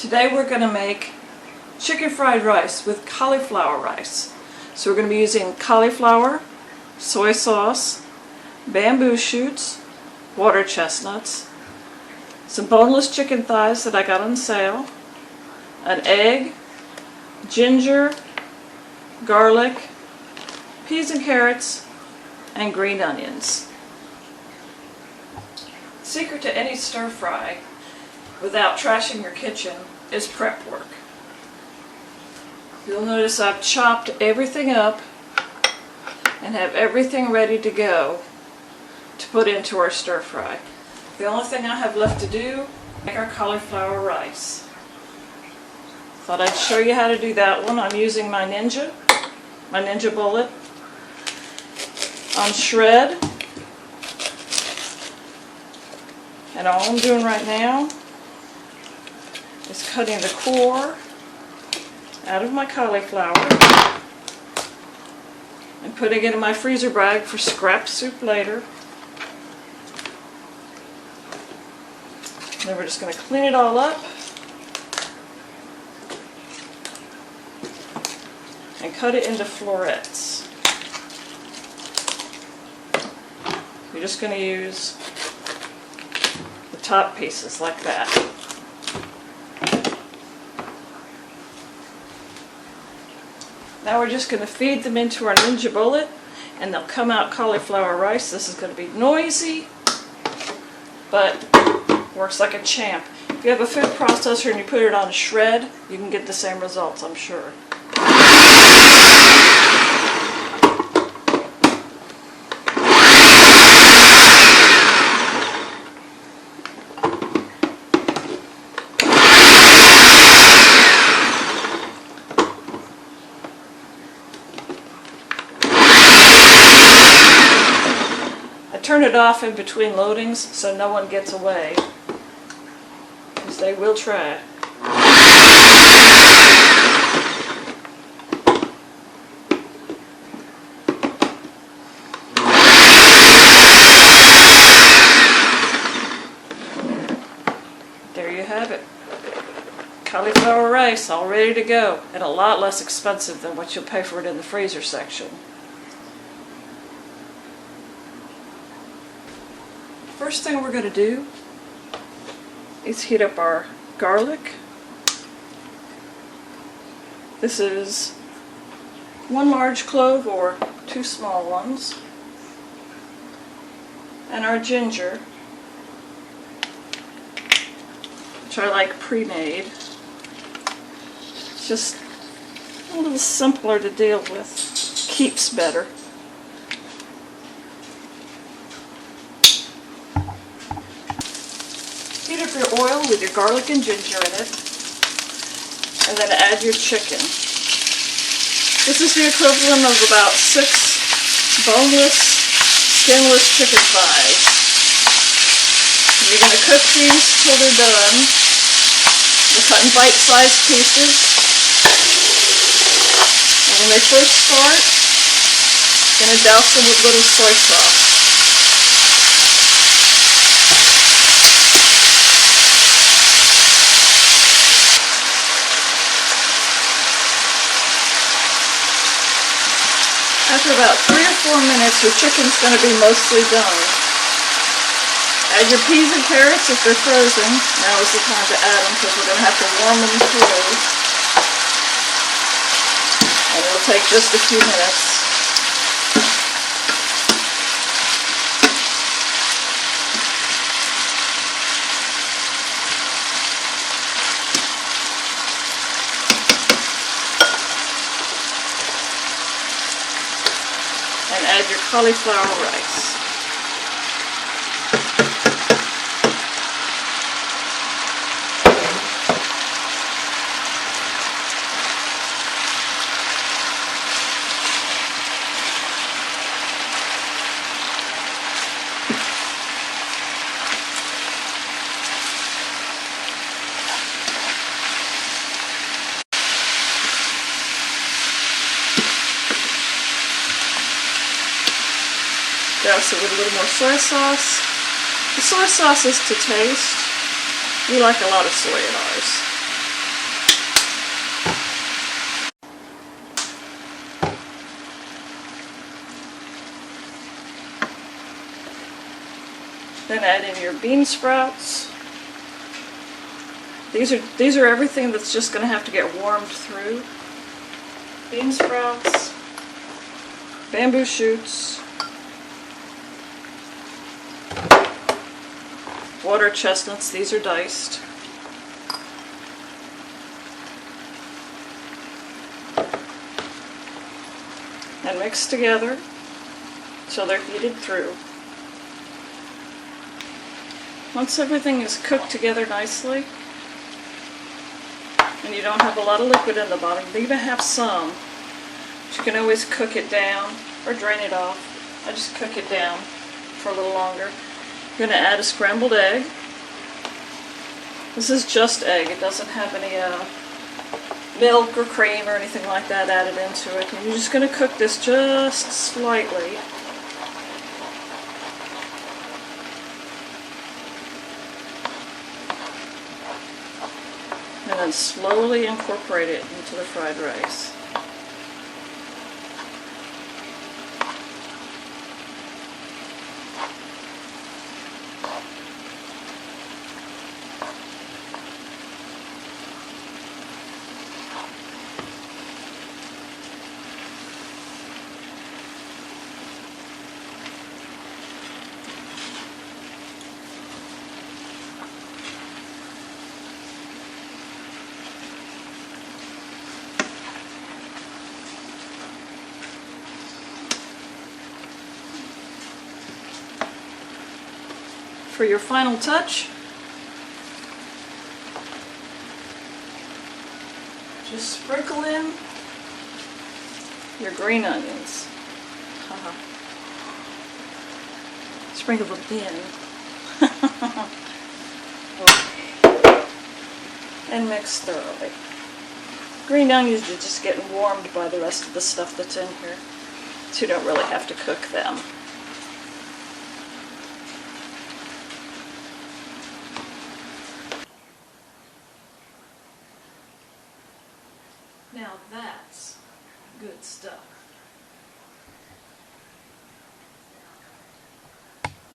Today we're going to make chicken fried rice with cauliflower rice. So we're going to be using cauliflower, soy sauce, bamboo shoots, water chestnuts, some boneless chicken thighs that I got on sale, an egg, ginger, garlic, peas and carrots, and green onions. The secret to any stir fry without trashing your kitchen is prep work. You'll notice I've chopped everything up and have everything ready to go to put into our stir fry. The only thing I have left to do is make our cauliflower rice. Thought I'd show you how to do that one. I'm using my Ninja bullet on shred. And all I'm doing right now is cutting the core out of my cauliflower and putting it in my freezer bag for scrap soup later. Then we're just going to clean it all up and cut it into florets. You're just going to use the top pieces like that. Now we're just going to feed them into our Ninja bullet and they'll come out cauliflower rice. This is going to be noisy, but works like a champ. If you have a food processor and you put it on a shred, you can get the same results, I'm sure. Turn it off in between loadings so no one gets away, because they will try. There you have it. Cauliflower rice all ready to go, and a lot less expensive than what you'll pay for it in the freezer section. First thing we're going to do is heat up our garlic. This is 1 large clove or 2 small ones. And our ginger, which I like pre-made. It's just a little simpler to deal with. Keeps better. Heat up your oil with your garlic and ginger in it, and then add your chicken. This is the equivalent of about 6 boneless, skinless chicken thighs. You're going to cook these till they're done. We're cutting bite-sized pieces. And when they first start, you're going to douse them with a little soy sauce. After about 3 or 4 minutes, your chicken's going to be mostly done. Add your peas and carrots if they're frozen. Now is the time to add them because we're going to have to warm them through. And it'll take just a few minutes. And add your cauliflower rice. Douse it with a little more soy sauce. The soy sauce is to taste. We like a lot of soy in ours. Then add in your bean sprouts. These are everything that's just going to have to get warmed through. Bean sprouts, bamboo shoots, water chestnuts, these are diced. And mix together so they're heated through. Once everything is cooked together nicely, and you don't have a lot of liquid in the bottom, leave it have some. But you can always cook it down or drain it off. I just cook it down for a little longer. I'm going to add a scrambled egg. This is just egg. It doesn't have any milk or cream or anything like that added into it. And you're just going to cook this just slightly. And then slowly incorporate it into the fried rice. For your final touch, just sprinkle in your green onions. Sprinkle them in. And mix thoroughly. Green onions are just getting warmed by the rest of the stuff that's in here, so you don't really have to cook them. Now that's good stuff.